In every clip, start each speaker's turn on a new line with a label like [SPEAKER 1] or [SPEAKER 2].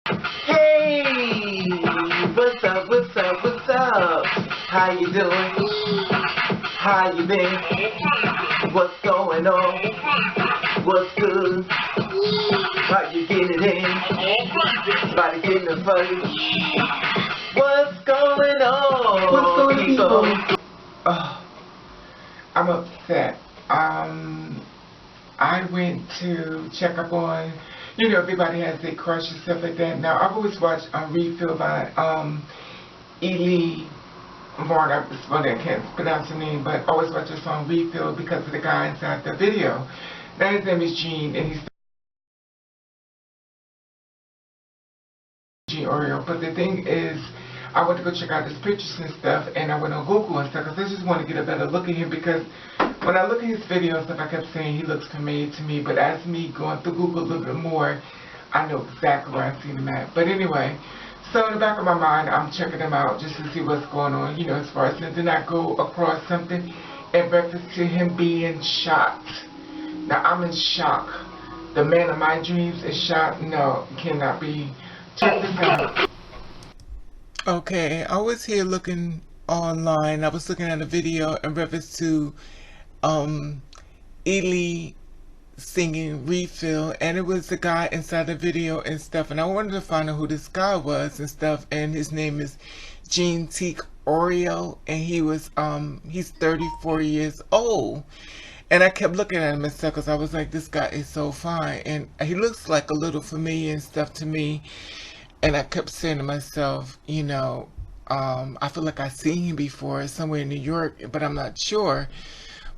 [SPEAKER 1] Hey, what's up, what's up, what's up? How you doing? How you been? What's going on? What's good? How you getting it in? Body getting it funny. What's going on? What's going on, people?
[SPEAKER 2] Oh, I'm upset. I went to check up on, everybody has their crush and stuff like that. Now, I've always watched Refill by Elle Varner. It's funny, I can't pronounce her name, but I always watch her song Refill because of the guy inside the video. Now, his name is Gene, and he's Jeantique Oriol. But the thing is, I went to go check out his pictures and stuff, and I went on Google and stuff because I just want to get a better look at him, because when I look at his video and stuff, I kept saying he looks familiar to me, but as me going through Google a little bit more, I know exactly where I've seen him at. But anyway, so in the back of my mind, I'm checking him out just to see what's going on, as far as, and then I go across something in reference to him being shot. Now, I'm in shock. The man of my dreams is shot? No, cannot be. Check this out. Okay, I was here looking online. I was looking at a video in reference to Elle singing Refill, and it was the guy inside the video and stuff, and I wanted to find out who this guy was and stuff, and his name is Jeantique Oriol, and he's 34 years old. And I kept looking at him and stuff because I was like, this guy is so fine, and he looks like a little familiar and stuff to me. And I kept saying to myself, I feel like I've seen him before somewhere in New York, but I'm not sure.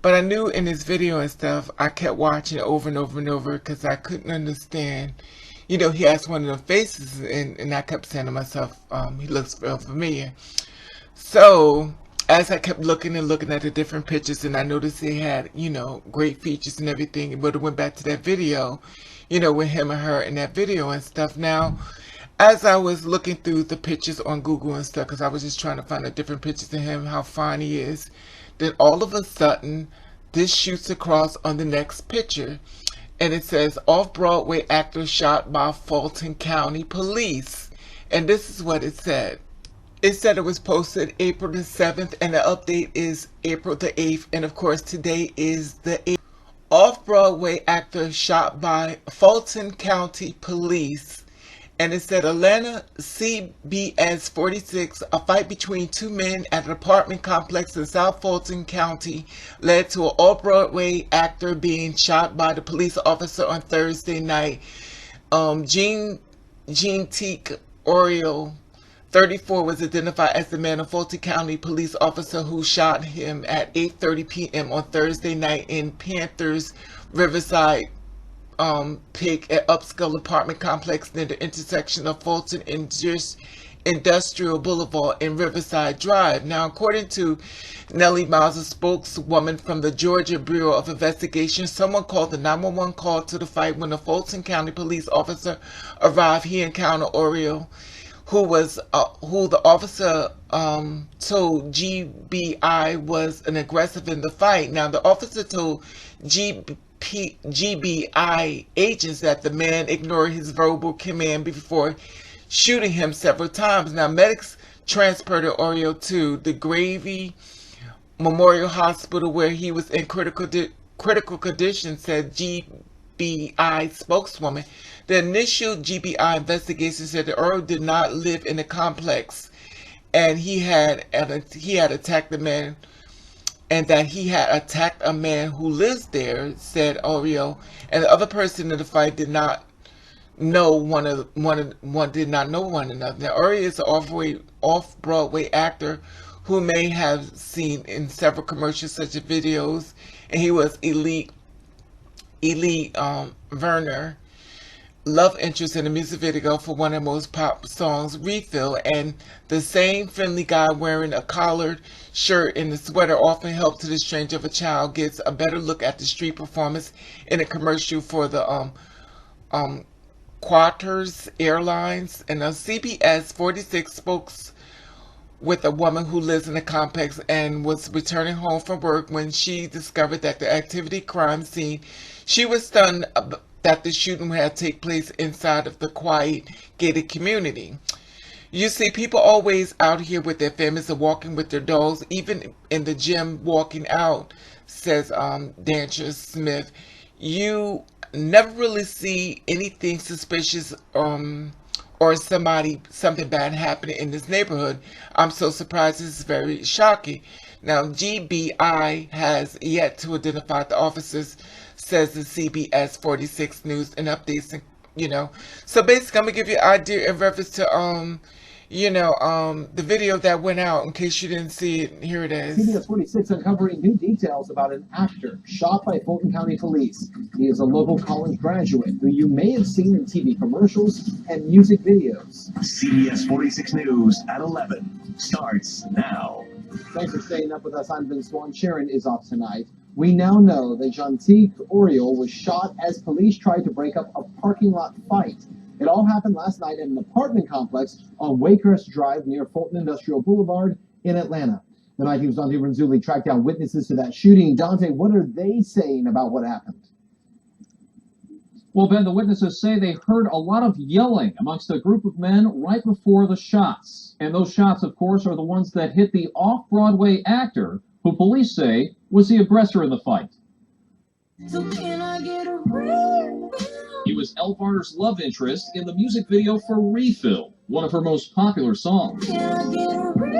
[SPEAKER 2] But I knew in this video and stuff, I kept watching it over and over and over because I couldn't understand. He has one of the faces, and I kept saying to myself, he looks real familiar. So as I kept looking and looking at the different pictures, and I noticed he had, great features and everything, but it went back to that video, with him and her in that video and stuff. Now, as I was looking through the pictures on Google and stuff, because I was just trying to find the different pictures of him, how fine he is, then all of a sudden, this shoots across on the next picture, and it says, off-Broadway actor shot by Fulton County Police. And this is what it said. It said it was posted April the 7th, and the update is April the 8th, and of course, today is the 8th. Off-Broadway actor shot by Fulton County Police. And it said, Atlanta CBS 46, a fight between two men at an apartment complex in South Fulton County led to an off-Broadway actor being shot by the police officer on Thursday night. Jeantique Oriol, 34, was identified as the man, a Fulton County police officer who shot him at 8:30 p.m. on Thursday night in Panther Riverside Parc at upscale apartment complex near the intersection of Fulton Industrial Boulevard and Riverside Drive. Now, according to Nelly Miles, a spokeswoman from the Georgia Bureau of Investigation, someone called the 911 call to the fight. When the Fulton County police officer arrived, he encountered Oriol, who the officer told GBI was an aggressor in the fight. Now, the officer told GBI agents that the man ignored his verbal command before shooting him several times. Now, medics transported Oriol to the Grady Memorial Hospital, where he was in critical condition, said GBI spokeswoman. The initial GBI investigation said that Oriol did not live in the complex, and he had attacked the man, and that he had attacked a man who lives there, said Oriol, and the other person in the fight did not know one another. Now, Oriol is an off-Broadway actor who may have seen in several commercials such as videos, and he was Varner love interest in the music video for one of the most pop songs, Refill, and the same friendly guy wearing a collared shirt and a sweater often helps to the strength of a child gets a better look at the street performance in a commercial for the Qantas Airlines. And a CBS 46 spokes with a woman who lives in the complex and was returning home from work when she discovered that the activity crime scene. She was stunned that the shooting had take place inside of the quiet gated community. You see, people always out here with their families and walking with their dogs, even in the gym walking out, says Dancher Smith. You never really see anything suspicious or something bad happening in this neighborhood. I'm so surprised. This is very shocking. Now, GBI has yet to identify the officers, says the CBS 46 News and updates, So basically, I'm going to give you an idea in reference to, the video that went out. In case you didn't see it, here it is.
[SPEAKER 3] CBS 46 uncovering new details about an actor shot by Fulton County Police. He is a local college graduate who you may have seen in TV commercials and music videos.
[SPEAKER 4] CBS 46 News at 11 starts now.
[SPEAKER 3] Thanks for staying up with us. I'm Vince Swan. Sharon is off tonight. We now know that Jeantique Oriol was shot as police tried to break up a parking lot fight. It all happened last night in an apartment complex on Wakehurst Drive near Fulton Industrial Boulevard in Atlanta. The night News' Dante Renzulli tracked down witnesses to that shooting. Dante, what are they saying about what happened?
[SPEAKER 5] Well, Ben, the witnesses say they heard a lot of yelling amongst a group of men right before the shots. And those shots, of course, are the ones that hit the off-Broadway actor, who police say was the aggressor in the fight.
[SPEAKER 6] So can I get a refill?
[SPEAKER 5] He was Elle Varner's love interest in the music video for Refill, one of her most popular songs.
[SPEAKER 6] Can I get a refill?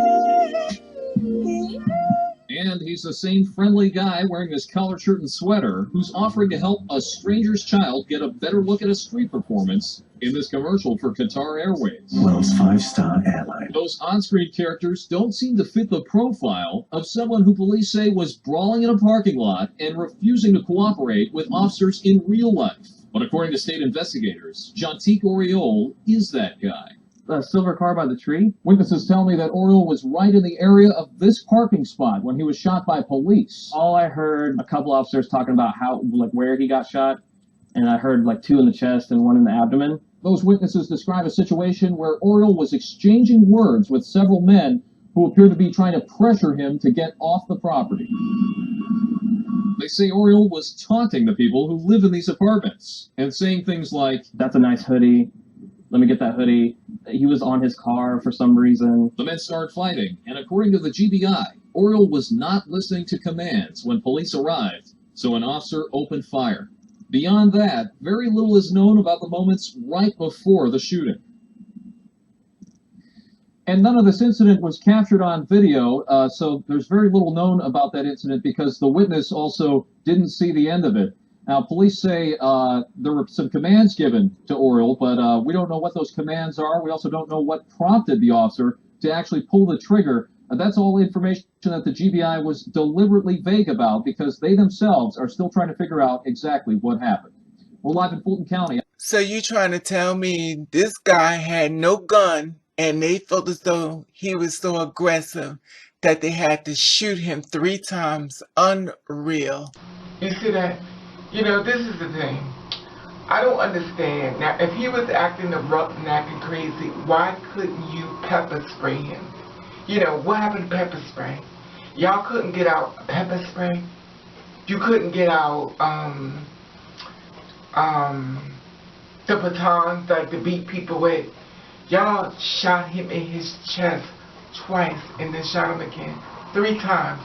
[SPEAKER 5] And he's the same friendly guy wearing his collared shirt and sweater who's offering to help a stranger's child get a better look at a street performance in this commercial for Qatar Airways.
[SPEAKER 4] World's 5-star airline.
[SPEAKER 5] Those on-screen characters don't seem to fit the profile of someone who police say was brawling in a parking lot and refusing to cooperate with officers in real life. But according to state investigators, Jeantique Oriol is that guy.
[SPEAKER 3] The silver car by the tree?
[SPEAKER 5] Witnesses tell me that Oriol was right in the area of this parking spot when he was shot by police.
[SPEAKER 3] All I heard, a couple officers talking about where he got shot, and I heard 2 in the chest and 1 in the abdomen.
[SPEAKER 5] Those witnesses describe a situation where Oriol was exchanging words with several men who appear to be trying to pressure him to get off the property. They say Oriol was taunting the people who live in these apartments and saying things like,
[SPEAKER 3] "That's a nice hoodie. Let me get that hoodie." He was on his car for some reason.
[SPEAKER 5] the men started fighting, and according to the GBI, Oriol was not listening to commands when police arrived, so an officer opened fire. Beyond that, very little is known about the moments right before the shooting. And none of this incident was captured on video, so there's very little known about that incident because the witness also didn't see the end of it. Now, police say there were some commands given to Oriol, but we don't know what those commands are. We also don't know what prompted the officer to actually pull the trigger. That's all information that the GBI was deliberately vague about because they themselves are still trying to figure out exactly what happened. We're live in Fulton County.
[SPEAKER 2] So you trying to tell me this guy had no gun and they felt as though he was so aggressive that they had to shoot him 3 times? Unreal. You see that? This is the thing. I don't understand. Now, if he was acting roughneck and crazy, why couldn't you pepper spray him? What happened to pepper spray? Y'all couldn't get out pepper spray? You couldn't get out, the batons, to beat people with? Y'all shot him in his chest twice and then shot him again. 3 times.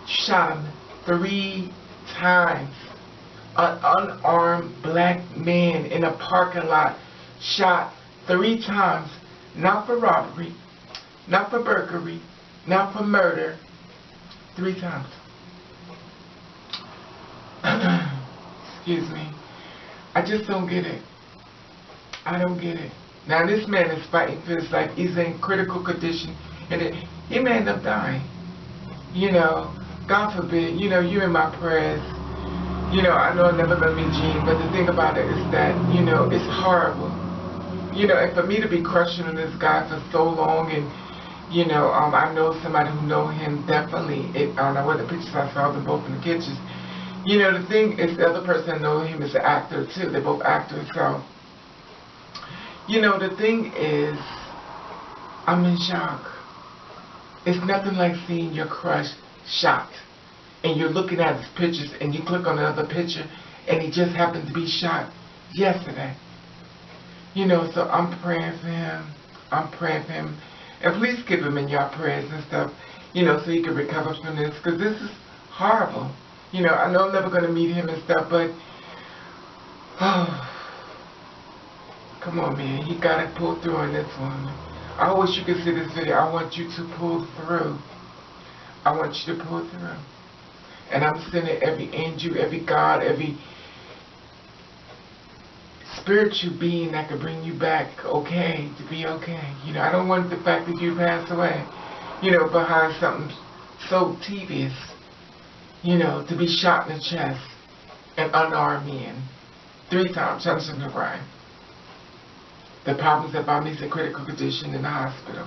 [SPEAKER 2] Shot him 3 times. An unarmed black man in a parking lot shot 3 times. Not for robbery, not for burglary, not for murder. 3 times. Excuse me. I just don't get it. I don't get it. Now this man is fighting for his life. He's in critical condition, and he may end up dying. God forbid. You're in my prayers. I know I'm never gonna meet Jean, but the thing about it is that it's horrible. And for me to be crushing on this guy for so long, and I know somebody who know him definitely. I don't know what the pictures I saw them both in the kitchen. The thing is, the other person that know him is an actor too. They're both actors, so. The thing is, I'm in shock. It's nothing like seeing your crush shot, and you're looking at his pictures, and you click on another picture, and he just happened to be shot yesterday. You know, so I'm praying for him. I'm praying for him. And please keep him in your prayers and stuff, you know, so he can recover from this, because this is horrible. You know, I know I'm never going to meet him and stuff, but, oh, come on, man. You got to pull through on this one. I wish you could see this video. I want you to pull through. I want you to pull through. And I'm sending every angel, every God, every spiritual being that could bring you back okay, to be okay. You know, I don't want the fact that you passed away, you know, behind something so tedious, you know, to be shot in the chest, an unarmed man, 3 times, shot in the ground. The problems that found me in critical condition in the hospital.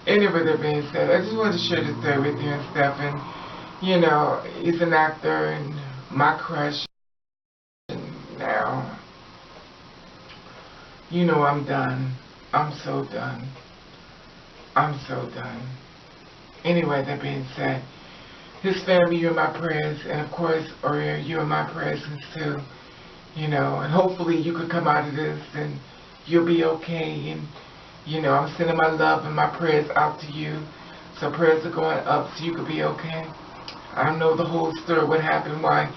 [SPEAKER 2] Anyway, that being said, I just wanted to share this story with you and stuff, and, you know, he's an actor and my crush, and now, you know, I'm done. I'm so done. I'm so done. Anyway, that being said, his family, you're in my prayers, and of course, Oriol, you're in my prayers too. You know, and hopefully you could come out of this and you'll be okay. And, you know, I'm sending my love and my prayers out to you. So prayers are going up so you could be okay. I don't know the whole story, what happened, why,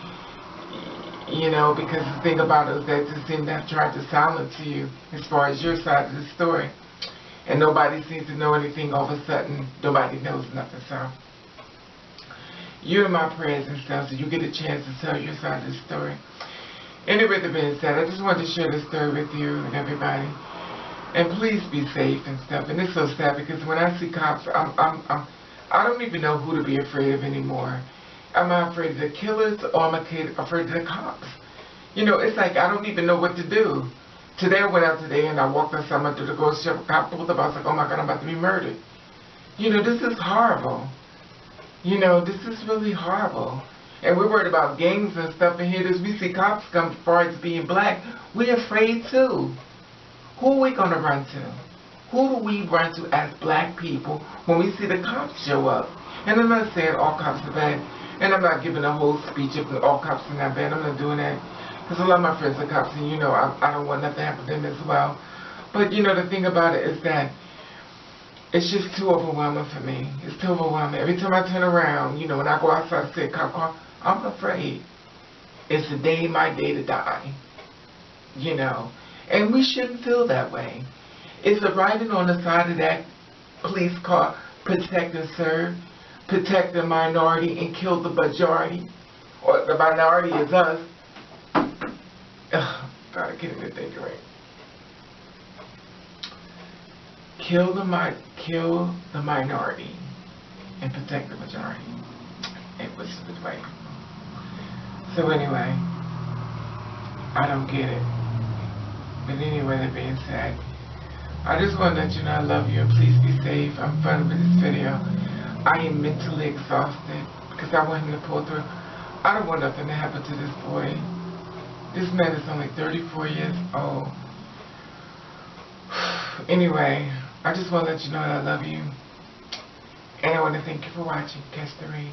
[SPEAKER 2] you know, because the thing about it is that just seemed to have tried to silence you as far as your side of the story. And nobody seems to know anything. All of a sudden, nobody knows nothing. So you're in my prayers and stuff, so you get a chance to tell your side of the story. Anyway, that being said, I just wanted to share this story with you and everybody. And please be safe and stuff. And it's so sad because when I see cops, I don't even know who to be afraid of anymore. Am I afraid of the killers or am I afraid of the cops? You know, it's like I don't even know what to do. Today I went out today and I walked outside my door to go shop. A cop pulled up. I was like, oh my God, I'm about to be murdered. You know, this is horrible. You know, this is really horrible. And we're worried about gangs and stuff. And here it is, we see cops come as far as being black. We're afraid too. Who are we going to run to? Who do we run to as black people when we see the cops show up? And I'm not saying all cops are bad. And I'm not giving a whole speech if all cops are not bad. I'm not doing that. Because a lot of my friends are cops, and you know, I don't want nothing to happen to them as well. But, you know, the thing about it is that it's just too overwhelming for me. It's too overwhelming. Every time I turn around, you know, when I go outside and see a cop car, I'm afraid. It's my day to die. You know. And we shouldn't feel that way. It's the writing on the side of that police car, protect and serve, protect the minority and kill the majority. Or the minority is us. Ugh, God, I can't even think right. Kill the minority and protect the majority. It was the way. So anyway, I don't get it. But anyway, that being said, I just want to let you know I love you and please be safe. I'm fun with this video. I am mentally exhausted because I want him to pull through. I don't want nothing to happen to this boy. This man is only 34 years old. Anyway, I just want to let you know that I love you. And I want to thank you for watching. Catch the rain.